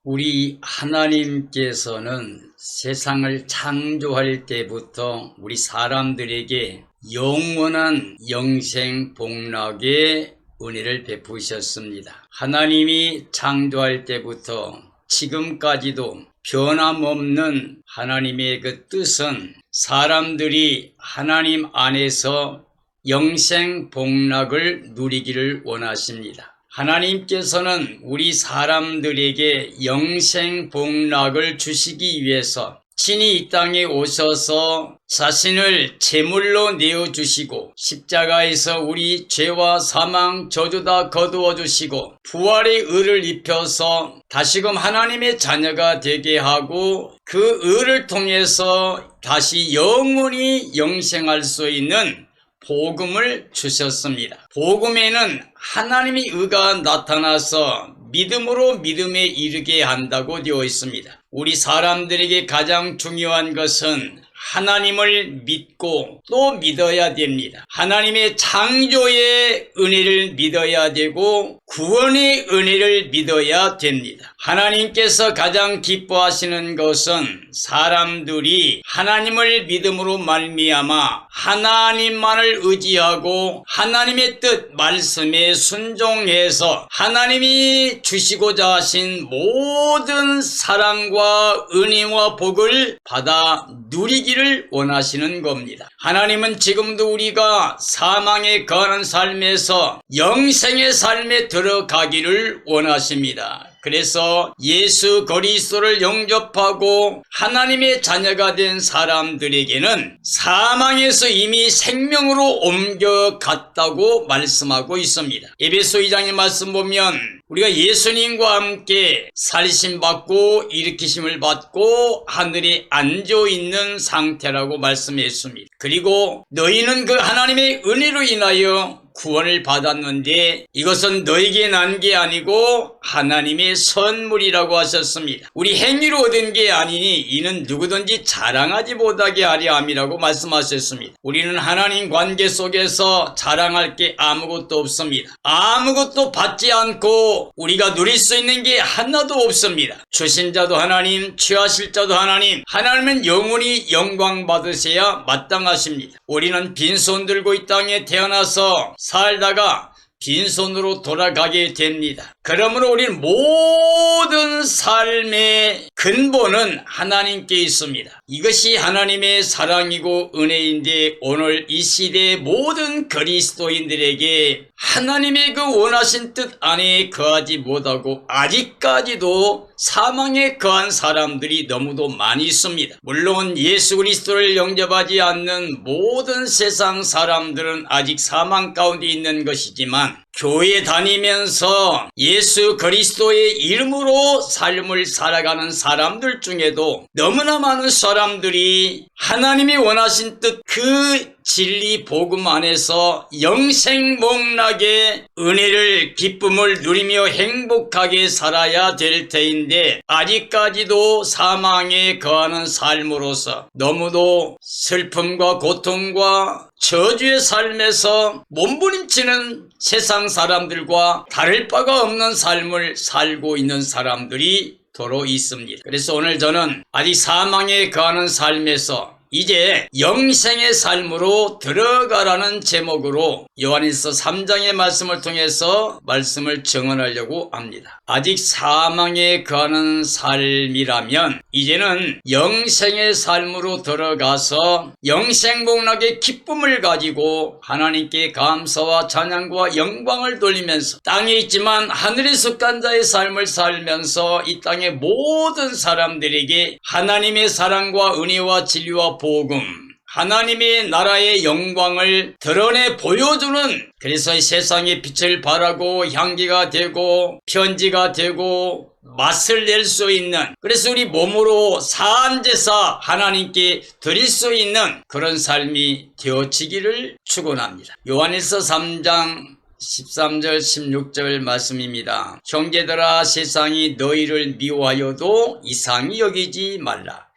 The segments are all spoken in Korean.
우리 하나님께서는 세상을 창조할 때부터 우리 사람들에게 영원한 영생 복락의 은혜를 베푸셨습니다. 하나님이 창조할 때부터 지금까지도 변함없는 하나님의 그 뜻은 사람들이 하나님 안에서 영생 복락을 누리기를 원하십니다. 하나님께서는 우리 사람들에게 영생 복락을 주시기 위해서 친히 이 땅에 오셔서 자신을 제물로 내어주시고 십자가에서 우리 죄와 사망 저주 다 거두어 주시고 부활의 의를 입혀서 다시금 하나님의 자녀가 되게 하고 그 의를 통해서 다시 영원히 영생할 수 있는 복음을 주셨습니다. 복음에는 하나님의 의가 나타나서 믿음으로 믿음에 이르게 한다고 되어 있습니다. 우리 사람들에게 가장 중요한 것은 하나님을 믿고 또 믿어야 됩니다. 하나님의 창조의 은혜를 믿어야 되고 구원의 은혜를 믿어야 됩니다. 하나님께서 가장 기뻐하시는 것은 사람들이 하나님을 믿음으로 말미암아 하나님만을 의지하고 하나님의 뜻 말씀에 순종해서 하나님이 주시고자 하신 모든 사랑과 은혜와 복을 받아 누리기를 원하시는 겁니다. 하나님은 지금도 우리가 사망에 거하는 삶에서 영생의 삶에 들어가기를 원하십니다. 그래서 예수 그리스도를 영접하고 하나님의 자녀가 된 사람들에게는 사망에서 이미 생명으로 옮겨갔다고 말씀하고 있습니다. 에베소 2장의 말씀 보면 우리가 예수님과 함께 살리심받고 일으키심을 받고 하늘에 앉아있는 상태라고 말씀했습니다. 그리고 너희는 그 하나님의 은혜로 인하여 구원을 받았는데 이것은 너에게 난 게 아니고 하나님의 선물이라고 하셨습니다. 우리 행위로 얻은 게 아니니 이는 누구든지 자랑하지 못하게 하려 함이라고 말씀하셨습니다. 우리는 하나님 관계 속에서 자랑할 게 아무것도 없습니다. 아무것도 받지 않고 우리가 누릴 수 있는 게 하나도 없습니다. 주신 자도 하나님, 취하실 자도 하나님, 하나님은 영원히 영광 받으셔야 마땅하십니다. 우리는 빈손 들고 이 땅에 태어나서 살다가 빈손으로 돌아가게 됩니다. 그러므로 우리는 모든 삶의 근본은 하나님께 있습니다. 이것이 하나님의 사랑이고 은혜인데 오늘 이 시대의 모든 그리스도인들에게 하나님의 그 원하신 뜻 안에 거하지 못하고 아직까지도 사망에 거한 사람들이 너무도 많이 있습니다. 물론 예수 그리스도를 영접하지 않는 모든 세상 사람들은 아직 사망 가운데 있는 것이지만 교회 다니면서 예수 그리스도의 이름으로 삶을 살아가는 사람들 중에도 너무나 많은 사람들이 하나님이 원하신 뜻 그 진리 복음 안에서 영생 복락의 은혜를 기쁨을 누리며 행복하게 살아야 될 터인데 아직까지도 사망에 거하는 삶으로서 너무도 슬픔과 고통과 저주의 삶에서 몸부림치는 세상 사람들과 다를 바가 없는 삶을 살고 있는 사람들이 도로 있습니다. 그래서 오늘 저는 아직 사망에 거하는 삶에서 이제 영생의 삶으로 들어가라는 제목으로 요한일서 3장의 말씀을 통해서 말씀을 증언하려고 합니다. 아직 사망에 거하는 삶이라면 이제는 영생의 삶으로 들어가서 영생복락의 기쁨을 가지고 하나님께 감사와 찬양과 영광을 돌리면서 땅에 있지만 하늘에 속한 자의 삶을 살면서 이 땅의 모든 사람들에게 하나님의 사랑과 은혜와 진리와 복음, 하나님의 나라의 영광을 드러내 보여주는 그래서 이 세상의 빛을 발하고 향기가 되고 편지가 되고 맛을 낼 수 있는 그래서 우리 몸으로 사안제사 하나님께 드릴 수 있는 그런 삶이 되어지기를 축원합니다. 요한일서 3장 13절 16절 말씀입니다. 형제들아 세상이 너희를 미워하여도 이상히 여기지 말라.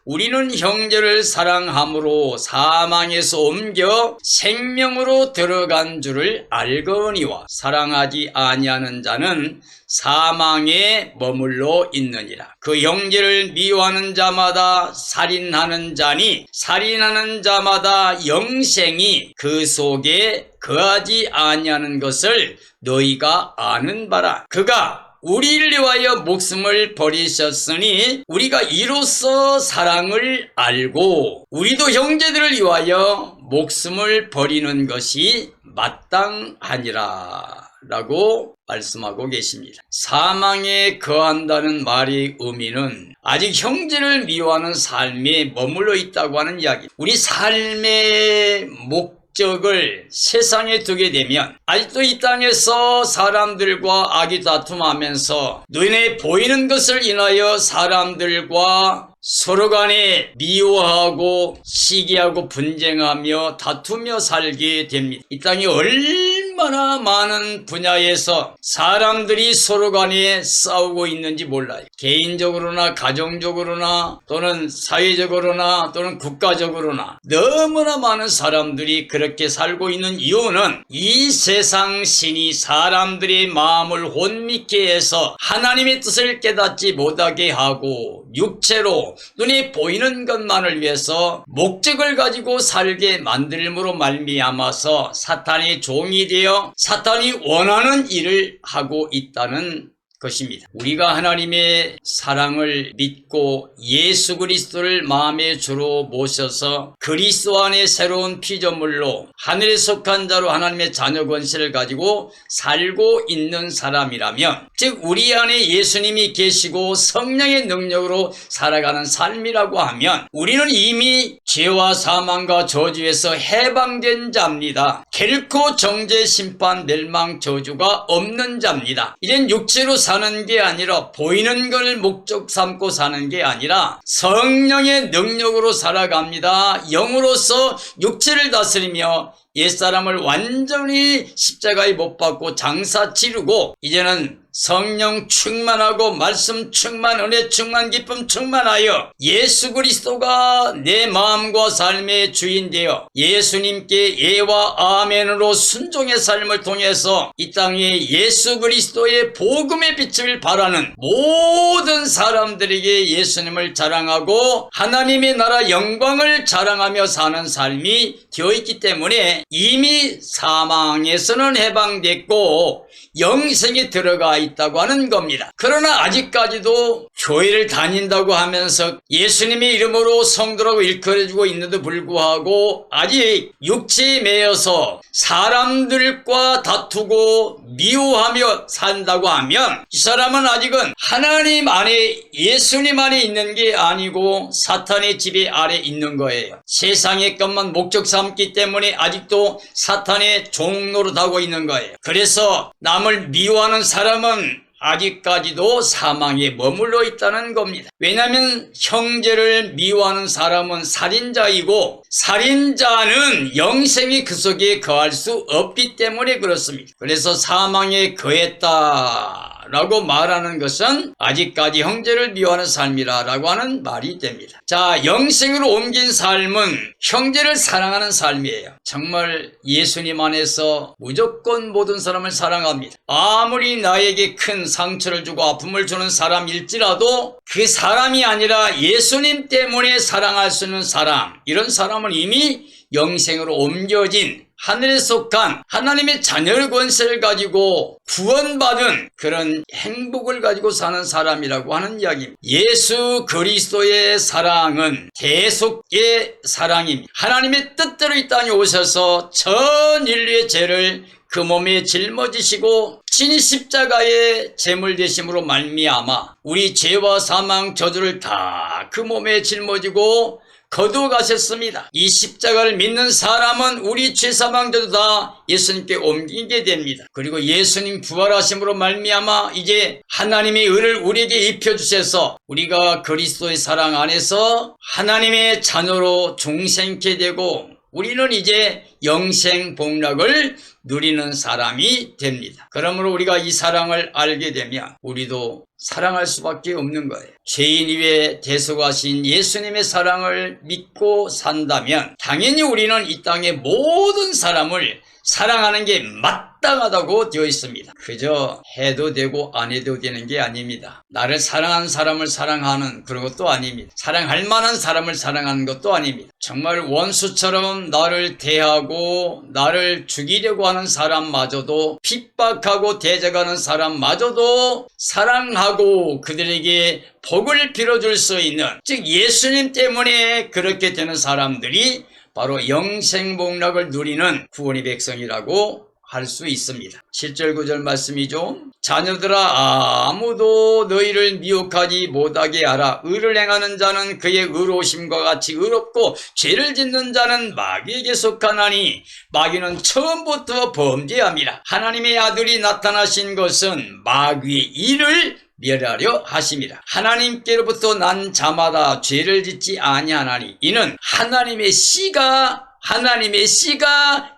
우리는 형제를 사랑함으로 사망에서 옮겨 생명으로 들어간 줄을 알거니와 사랑하지 아니하는 자는 사망에 머물러 있느니라. 그 형제를 미워하는 자마다 살인하는 자니 살인하는 자마다 영생이 그 속에 거하지 아니하는 것을 너희가 아는 바라. 그가 우리를 위하여 목숨을 버리셨으니 우리가 이로써 사랑을 알고 우리도 형제들을 위하여 목숨을 버리는 것이 마땅하니라 라고 말씀하고 계십니다. 사망에 거한다는 말의 의미는 아직 형제를 미워하는 삶에 머물러 있다고 하는 이야기. 우리 삶의 목적을 세상에 두게 되면 아직도 이 땅에서 사람들과 악이 다툼하면서 눈에 보이는 것을 인하여 사람들과 서로 간에 미워하고 시기하고 분쟁하며 다투며 살게 됩니다. 이 땅이 얼마나 많은 분야에서 사람들이 서로 간에 싸우고 있는지 몰라요. 개인적으로나 가정적으로나 또는 사회적으로나 또는 국가적으로나 너무나 많은 사람들이 그렇게 살고 있는 이유는 이 세상 신이 사람들의 마음을 혼미케 해서 하나님의 뜻을 깨닫지 못하게 하고 육체로 눈에 보이는 것만을 위해서 목적을 가지고 살게 만들므로 말미암아서 사탄의 종이 되어 사탄이 원하는 일을 하고 있다는 것입니다. 우리가 하나님의 사랑을 믿고 예수 그리스도를 마음의 주로 모셔서 그리스도 안에 새로운 피조물로 하늘에 속한 자로 하나님의 자녀 권세를 가지고 살고 있는 사람이라면, 즉 우리 안에 예수님이 계시고 성령의 능력으로 살아가는 삶이라고 하면 우리는 이미 죄와 사망과 저주에서 해방된 자입니다. 결코 정죄, 심판, 멸망, 저주가 없는 자입니다. 이젠 육체로 사는 게 아니라 보이는 걸 목적 삼고 사는 게 아니라 성령의 능력으로 살아갑니다. 영으로서 육체를 다스리며 옛사람을 완전히 십자가에 못 박고 장사 치르고 이제는 성령 충만하고 말씀 충만, 은혜 충만, 기쁨 충만하여 예수 그리스도가 내 마음과 삶의 주인 되어 예수님께 예와 아멘으로 순종의 삶을 통해서 이 땅에 예수 그리스도의 복음의 빛을 발하는 모든 사람들에게 예수님을 자랑하고 하나님의 나라 영광을 자랑하며 사는 삶이 되어 있기 때문에 이미 사망에서는 해방됐고 영생에 들어가 있다고 하는 겁니다. 그러나 아직까지도 교회를 다닌다고 하면서 예수님의 이름으로 성도라고 일컬어주고 있는데도 불구하고 아직 육체에 매여서 사람들과 다투고 미워하며 산다고 하면 이 사람은 아직은 하나님 안에 예수님 안에 있는 게 아니고 사탄의 지배 아래 있는 거예요. 세상의 것만 목적 삼기 때문에 아직도 사탄의 종노릇하고 있는 거예요. 그래서 남을 미워하는 사람은 아직까지도 사망에 머물러 있다는 겁니다. 왜냐하면 형제를 미워하는 사람은 살인자이고 살인자는 영생이 그 속에 거할 수 없기 때문에 그렇습니다. 그래서 사망에 거했다 라고 말하는 것은 아직까지 형제를 미워하는 삶이라고 하는 말이 됩니다. 자, 영생으로 옮긴 삶은 형제를 사랑하는 삶이에요. 정말 예수님 안에서 무조건 모든 사람을 사랑합니다. 아무리 나에게 큰 상처를 주고 아픔을 주는 사람일지라도 그 사람이 아니라 예수님 때문에 사랑할 수 있는 사람, 이런 사람은 이미 영생으로 옮겨진 하늘에 속한 하나님의 자녀의 권세를 가지고 구원받은 그런 행복을 가지고 사는 사람이라고 하는 이야기입니다. 예수 그리스도의 사랑은 대속의 사랑입니다. 하나님의 뜻대로 이 땅에 오셔서 전 인류의 죄를 그 몸에 짊어지시고 친히 십자가의 제물 되심으로 말미암아 우리 죄와 사망 저주를 다 그 몸에 짊어지고 거두어 가셨습니다. 이 십자가를 믿는 사람은 우리 죄사망들도 다 예수님께 옮기게 됩니다. 그리고 예수님 부활하심으로 말미암아 이제 하나님의 의를 우리에게 입혀주셔서 우리가 그리스도의 사랑 안에서 하나님의 자녀로 종생케 되고 우리는 이제 영생 복락을 누리는 사람이 됩니다. 그러므로 우리가 이 사랑을 알게 되면 우리도 사랑할 수밖에 없는 거예요. 죄인 위에 대속하신 예수님의 사랑을 믿고 산다면 당연히 우리는 이 땅의 모든 사람을 사랑하는 게 마땅하다고 되어 있습니다. 그저 해도 되고 안 해도 되는 게 아닙니다. 나를 사랑하는 사람을 사랑하는 그런 것도 아닙니다. 사랑할 만한 사람을 사랑하는 것도 아닙니다. 정말 원수처럼 나를 대하고 나를 죽이려고 하는 사람마저도, 핍박하고 대적하는 사람마저도 사랑하고 그들에게 복을 빌어줄 수 있는, 즉 예수님 때문에 그렇게 되는 사람들이 바로 영생복락을 누리는 구원의 백성이라고 할 수 있습니다. 7절 9절 말씀이죠. 자녀들아, 아무도 너희를 미혹하지 못하게 하라. 의를 행하는 자는 그의 의로우심과 같이 의롭고 죄를 짓는 자는 마귀에게 속하나니 마귀는 처음부터 범죄함이라. 하나님의 아들이 나타나신 것은 마귀의 일을 멸하려 하심이라. 하나님께로부터 난 자마다 죄를 짓지 아니하나니 이는 하나님의 씨가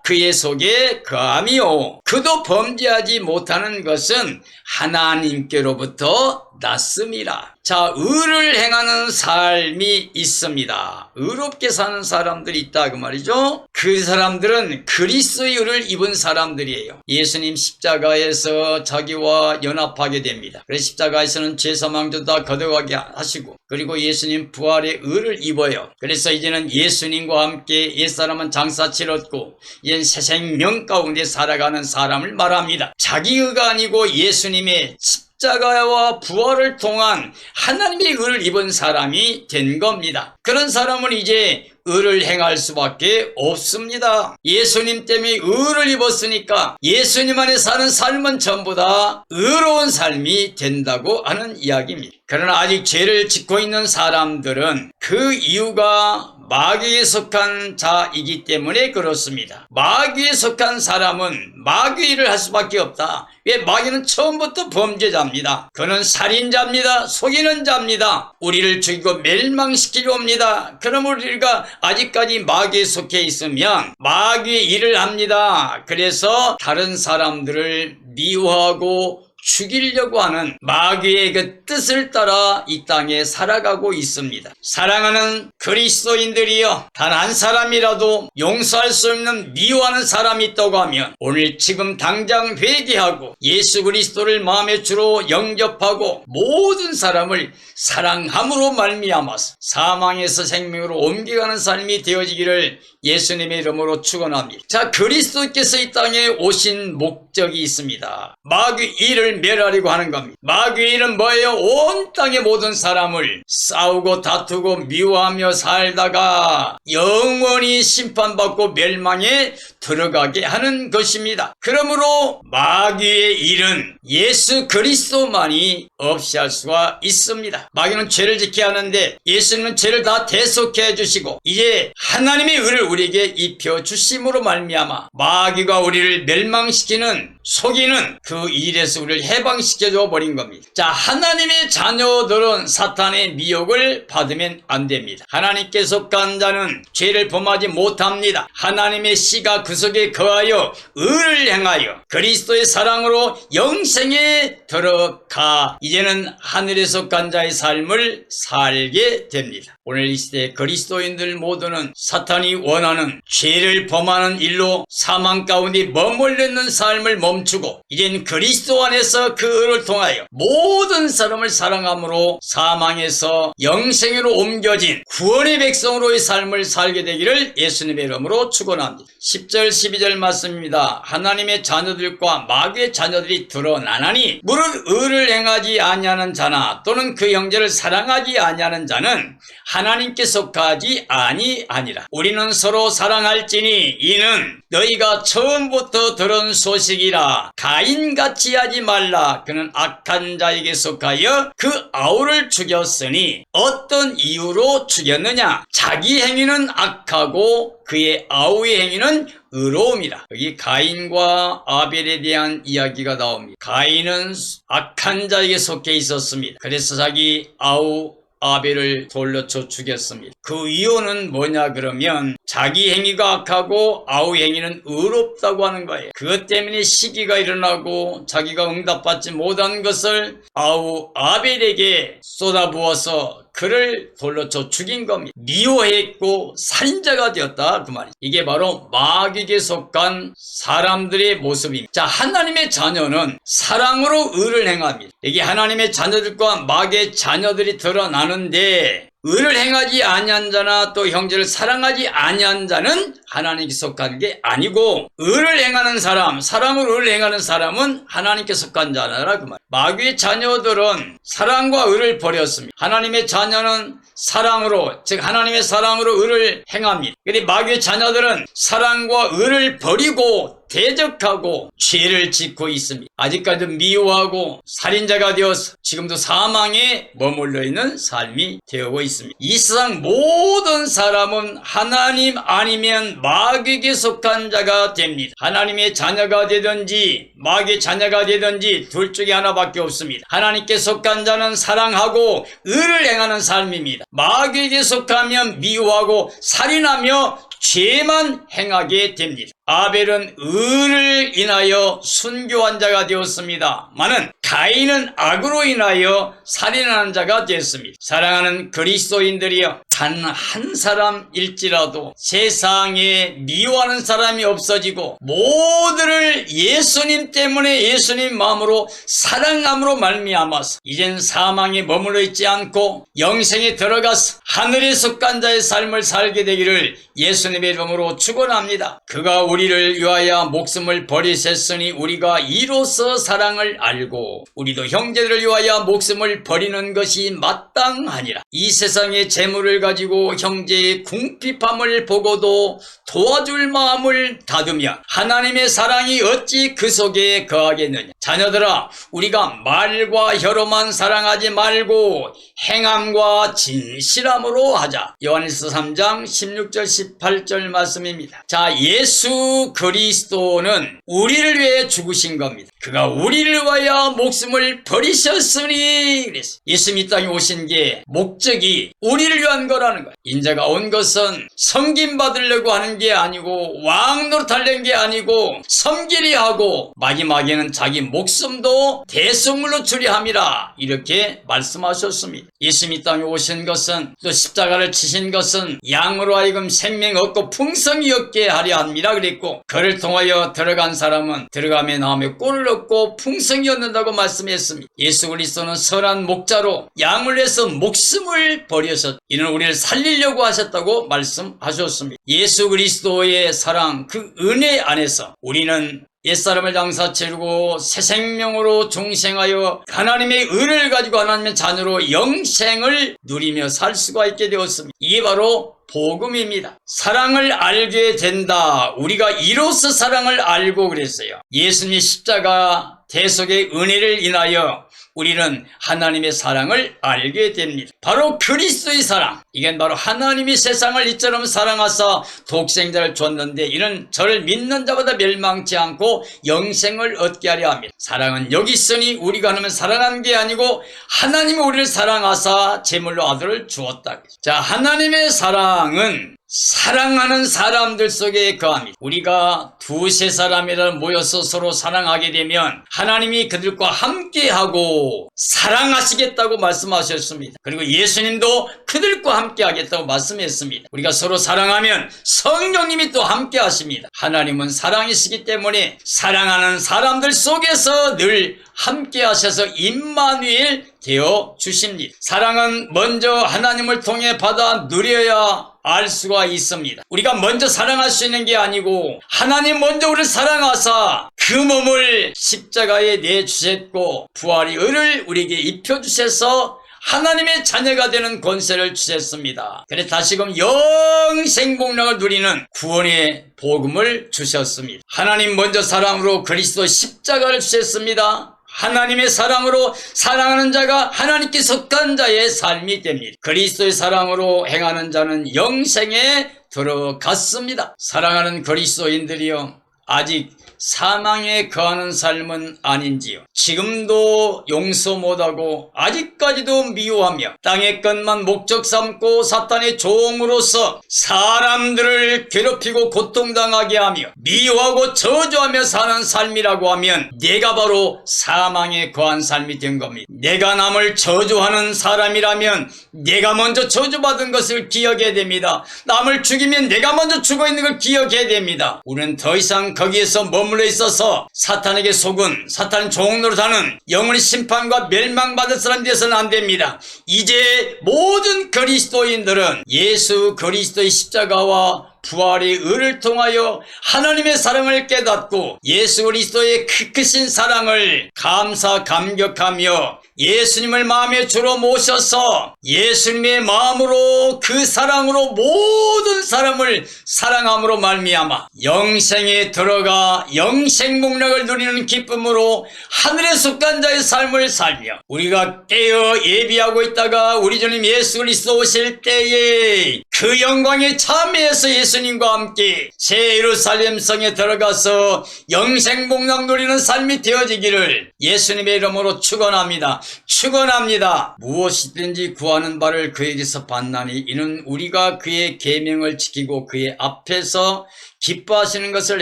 그의 속에 거함이요 그도 범죄하지 못하는 것은 하나님께로부터 났음이라. 자, 의를 행하는 삶이 있습니다. 의롭게 사는 사람들이 있다 그 말이죠. 그 사람들은 그리스도의 의를 입은 사람들이에요. 예수님 십자가에서 자기와 연합하게 됩니다. 그래서 십자가에서는 죄사망도 다 거둬가게 하시고, 그리고 예수님 부활의 의를 입어요. 그래서 이제는 예수님과 함께 옛사람은 장사 치렀고 이젠 새 생명 가운데 살아가는 사람을 말합니다. 자기 의가 아니고 예수님의 십자가와 부활을 통한 하나님의 의를 입은 사람이 된 겁니다. 그런 사람은 이제 의를 행할 수밖에 없습니다. 예수님 때문에 의를 입었으니까 예수님 안에 사는 삶은 전부 다 의로운 삶이 된다고 하는 이야기입니다. 그러나 아직 죄를 짓고 있는 사람들은 그 이유가 마귀에 속한 자이기 때문에 그렇습니다. 마귀에 속한 사람은 마귀 일을 할 수밖에 없다. 왜? 마귀는 처음부터 범죄자입니다. 그는 살인자입니다. 속이는 자입니다. 우리를 죽이고 멸망시키려 옵니다. 그럼 우리가 아직까지 마귀에 속해 있으면 마귀의 일을 합니다. 그래서 다른 사람들을 미워하고 죽이려고 하는 마귀의 그 뜻을 따라 이 땅에 살아가고 있습니다. 사랑하는 그리스도인들이여, 단 한 사람이라도 용서할 수 없는 미워하는 사람이 있다고 하면 오늘 지금 당장 회개하고 예수 그리스도를 마음의 주로 영접하고 모든 사람을 사랑함으로 말미암아서 사망에서 생명으로 옮겨가는 삶이 되어지기를 예수님의 이름으로 축원합니다. 자, 그리스도께서 이 땅에 오신 목적이 있습니다. 마귀 일을 멸하려고 하는 겁니다. 마귀의 일은 뭐예요? 온 땅의 모든 사람을 싸우고 다투고 미워하며 살다가 영원히 심판받고 멸망에 들어가게 하는 것입니다. 그러므로 마귀의 일은 예수 그리스도만이 없이 할 수가 있습니다. 마귀는 죄를 짓게 하는데 예수님은 죄를 다 대속해 주시고 이제 하나님의 의를 우리에게 입혀 주심으로 말미암아 마귀가 우리를 멸망시키는, 속이는 그 일에서 우리를 해방시켜 줘 버린 겁니다. 자, 하나님의 자녀들은 사탄의 미혹을 받으면 안 됩니다. 하나님께 속한 자는 죄를 범하지 못합니다. 하나님의 씨가 그 속에 거하여 의를 행하여 그리스도의 사랑으로 영생에 들어가 이제는 하늘에 속한 자의 삶을 살게 됩니다. 오늘 이 시대 그리스도인들 모두는 사탄이 원하는 죄를 범하는 일로 사망 가운데 머물러 있는 삶을 멈추고 이젠 그리스도 안에서 그 의를 통하여 모든 사람을 사랑함으로 사망에서 영생으로 옮겨진 구원의 백성으로의 삶을 살게 되기를 예수님의 이름으로 축원합니다. 10절 12절 말씀입니다. 하나님의 자녀들과 마귀의 자녀들이 드러나나니 무릇 의를 행하지 아니하는 자나 또는 그 형제를 사랑하지 아니하는 자는 하나님께 속하지 아니하니라. 우리는 서로 사랑할지니 이는 너희가 처음부터 들은 소식이라. 가인같이 하지 말라. 그는 악한 자에게 속하여 그 아우를 죽였으니 어떤 이유로 죽였느냐? 자기 행위는 악하고 그의 아우의 행위는 의로움이라. 여기 가인과 아벨에 대한 이야기가 나옵니다. 가인은 악한 자에게 속해 있었습니다. 그래서 자기 아우 아벨을 돌려 쳐 죽였습니다. 그 이유는 뭐냐 그러면 자기 행위가 악하고 아우 행위는 의롭다고 하는 거예요. 그것 때문에 시기가 일어나고 자기가 응답받지 못한 것을 아우 아벨에게 쏟아부어서 그를 돌려 쳐 죽인 겁니다. 미워했고 살인자가 되었다 그 말이죠. 이게 바로 마귀에게 속한 사람들의 모습입니다. 자, 하나님의 자녀는 사랑으로 의를 행합니다. 여기 하나님의 자녀들과 마귀의 자녀들이 드러나는데 의를 행하지 아니한 자나 또 형제를 사랑하지 아니한 자는 하나님께 속한 게 아니고 의를 행하는 사람, 사랑으로 의를 행하는 사람은 하나님께 속한 자라 그 말. 마귀의 자녀들은 사랑과 의를 버렸습니다. 하나님의 자녀는 사랑으로, 즉 하나님의 사랑으로 의를 행합니다. 그런데 마귀의 자녀들은 사랑과 의를 버리고 대적하고 죄를 짓고 있습니다. 아직까지도 미워하고 살인자가 되어서 지금도 사망에 머물러 있는 삶이 되고 있습니다. 이 세상 모든 사람은 하나님 아니면 마귀에게 속한 자가 됩니다. 하나님의 자녀가 되든지 마귀의 자녀가 되든지 둘 중에 하나밖에 없습니다. 하나님께 속한 자는 사랑하고 의를 행하는 삶입니다. 마귀에게 속하면 미워하고 살인하며 죄만 행하게 됩니다. 아벨은 의를 인하여 순교한 자가 되었습니다. 많은 가인은 악으로 인하여 살인하는 자가 되었습니다. 사랑하는 그리스도인들이여, 단 한 사람일지라도 세상에 미워하는 사람이 없어지고 모두를 예수님 때문에 예수님 마음으로 사랑함으로 말미암아서 이젠 사망에 머물러 있지 않고 영생에 들어가서 하늘에 속한 자의 삶을 살게 되기를 예수님의 이름으로 축원합니다. 그가 우리를 위하여 목숨을 버리셨으니 우리가 이로써 사랑을 알고 우리도 형제들을 위하여 목숨을 버리는 것이 마땅하니라. 이 세상의 재물을 가지고 형제의 궁핍함을 보고도 도와줄 마음을 닫으면 하나님의 사랑이 어찌 그 속에 거하겠느냐. 자녀들아, 우리가 말과 혀로만 사랑하지 말고 행함과 진실함으로 하자. 요한일서 3장 16절 18절 말씀입니다. 자, 예수 그리스도는 우리를 위해 죽으신 겁니다. 그가 우리를 위하여 목숨을 버리셨으니 그랬어요. 예수님이 땅에 오신 게 목적이 우리를 위한 거라는 거예요. 인자가 온 것은 섬김 받으려고 하는 게 아니고 왕 노릇하려는 게 아니고 섬기려 하고 마지막에는 자기 목숨도 대속물로 주리함이라 이렇게 말씀하셨습니다. 예수님이 땅에 오신 것은 또 십자가를 치신 것은 양으로 하여금 생명 얻고 풍성이 얻게 하려 합니다 그랬고, 그를 통하여 들어간 사람은 들어가며 나오며 꼴을 얻고 풍성이 얻는다고 말씀했습니다. 예수 그리스도는 선한 목자로 양을 위해서 목숨을 버려서 이는 우리를 살리려고 하셨다고 말씀하셨습니다. 예수 그리스도의 사랑, 그 은혜 안에서 우리는 옛사람을 장사치르고 새 생명으로 중생하여 하나님의 의를 가지고 하나님의 자녀로 영생을 누리며 살 수가 있게 되었습니다. 이게 바로 복음입니다. 사랑을 알게 된다. 우리가 이로써 사랑을 알고 그랬어요. 예수님의 십자가 대속의 은혜를 인하여 우리는 하나님의 사랑을 알게 됩니다. 바로 그리스도의 사랑. 이게 바로 하나님이 세상을 이처럼 사랑하사 독생자를 줬는데 이는 저를 믿는 자보다 멸망치 않고 영생을 얻게 하려 합니다. 사랑은 여기 있으니 우리가 하면 사랑한 게 아니고 하나님이 우리를 사랑하사 제물로 아들을 주었다. 자, 하나님의 사랑은 사랑하는 사람들 속에 거합니다. 우리가 두세 사람이라 모여서 서로 사랑하게 되면 하나님이 그들과 함께하고 사랑하시겠다고 말씀하셨습니다. 그리고 예수님도 그들과 함께하겠다고 말씀했습니다. 우리가 서로 사랑하면 성령님이 또 함께하십니다. 하나님은 사랑이시기 때문에 사랑하는 사람들 속에서 늘 함께하셔서 임마누엘 되어 주십니다. 사랑은 먼저 하나님을 통해 받아 누려야 알 수가 있습니다. 우리가 먼저 사랑할 수 있는 게 아니고 하나님 먼저 우리를 사랑하사 그 몸을 십자가에 내주셨고 부활의 의를 우리에게 입혀주셔서 하나님의 자녀가 되는 권세를 주셨습니다. 그래서 다시금 영생복락을 누리는 구원의 복음을 주셨습니다. 하나님 먼저 사랑으로 그리스도 십자가를 주셨습니다. 하나님의 사랑으로 사랑하는 자가 하나님께 속한 자의 삶이 됩니다. 그리스도의 사랑으로 행하는 자는 영생에 들어갔습니다. 사랑하는 그리스도인들이여, 아직 사망에 거하는 삶은 아닌지요? 지금도 용서 못하고 아직까지도 미워하며 땅의 것만 목적 삼고 사탄의 종으로서 사람들을 괴롭히고 고통당하게 하며 미워하고 저주하며 사는 삶이라고 하면 내가 바로 사망에 거한 삶이 된 겁니다. 내가 남을 저주하는 사람이라면 내가 먼저 저주받은 것을 기억해야 됩니다. 남을 죽이면 내가 먼저 죽어있는 걸 기억해야 됩니다. 우리는 더 이상 거기에서 머물러 있어서 사탄에게 속은 사탄 종노릇하는 영원히 심판과 멸망받을 사람 되어서는 안 됩니다. 이제 모든 그리스도인들은 예수 그리스도의 십자가와 부활의 의를 통하여 하나님의 사랑을 깨닫고 예수 그리스도의 크신 사랑을 감사감격하며 예수님을 마음의 주로 모셔서 예수님의 마음으로 그 사랑으로 모든 사람을 사랑함으로 말미암아 영생에 들어가 영생 목락을 누리는 기쁨으로 하늘에 속한 자의 삶을 살며 우리가 깨어 예비하고 있다가 우리 주님 예수 그리스도 오실 때에 그 영광에 참여해서 예수님과 함께 새 예루살렘 성에 들어가서 영생 복락 누리는 삶이 되어지기를 예수님의 이름으로 축원합니다. 축원합니다. 무엇이든지 구하는 바를 그에게서 받나니 이는 우리가 그의 계명을 지키고 그의 앞에서 기뻐하시는 것을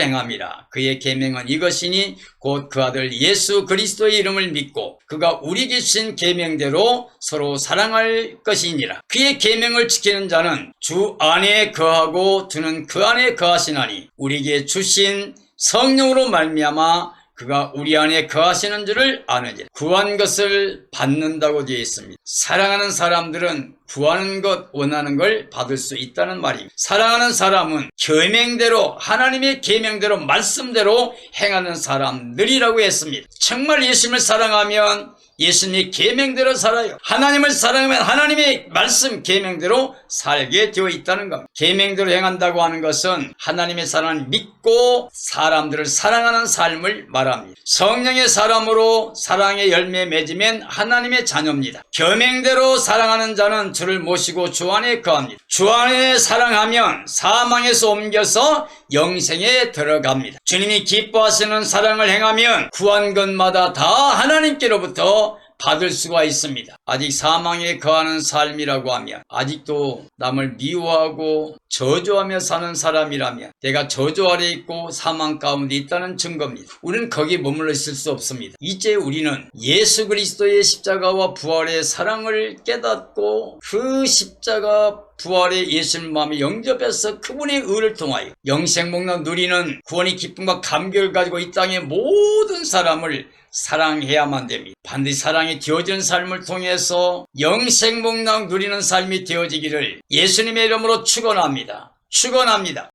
행함이라. 그의 계명은 이것이니 곧 그 아들 예수 그리스도의 이름을 믿고 그가 우리에게 주신 계명대로 서로 사랑할 것이니라. 그의 계명을 지키는 자는 주 안에 거하고 주는 그 안에 거하시나니 우리에게 주신 성령으로 말미암아 그가 우리 안에 거하시는 줄을 아느니라. 구한 것을 받는다고 되어 있습니다. 사랑하는 사람들은 구하는 것, 원하는 걸 받을 수 있다는 말입니다. 사랑하는 사람은 계명대로 하나님의 계명대로 말씀대로 행하는 사람들이라고 했습니다. 정말 예수님을 사랑하면 예수님의 계명대로 살아요. 하나님을 사랑하면 하나님의 말씀 계명대로 살게 되어 있다는 겁니다. 계명대로 행한다고 하는 것은 하나님의 사랑을 믿고 사람들을 사랑하는 삶을 말합니다. 성령의 사람으로 사랑의 열매 맺으면 하나님의 자녀입니다. 계명대로 사랑하는 자는 주를 모시고 주 안에 거합니다. 주 안에 사랑하면 사망에서 옮겨서 영생에 들어갑니다. 주님이 기뻐하시는 사랑을 행하면 구한 것마다 다 하나님께로부터 받을 수가 있습니다. 아직 사망에 거하는 삶이라고 하면 아직도 남을 미워하고 저주하며 사는 사람이라면 내가 저주 아래 있고 사망 가운데 있다는 증거입니다. 우리는 거기에 머물러 있을 수 없습니다. 이제 우리는 예수 그리스도의 십자가와 부활의 사랑을 깨닫고 그 십자가 부활의 예수님 마음에 영접해서 그분의 의를 통하여 영생 복락 누리는 구원의 기쁨과 감격을 가지고 이 땅의 모든 사람을 사랑해야만 됩니다. 반드시 사랑이 되어진 삶을 통해서 영생 복락 누리는 삶이 되어지기를 예수님의 이름으로 축원합니다. 축원합니다.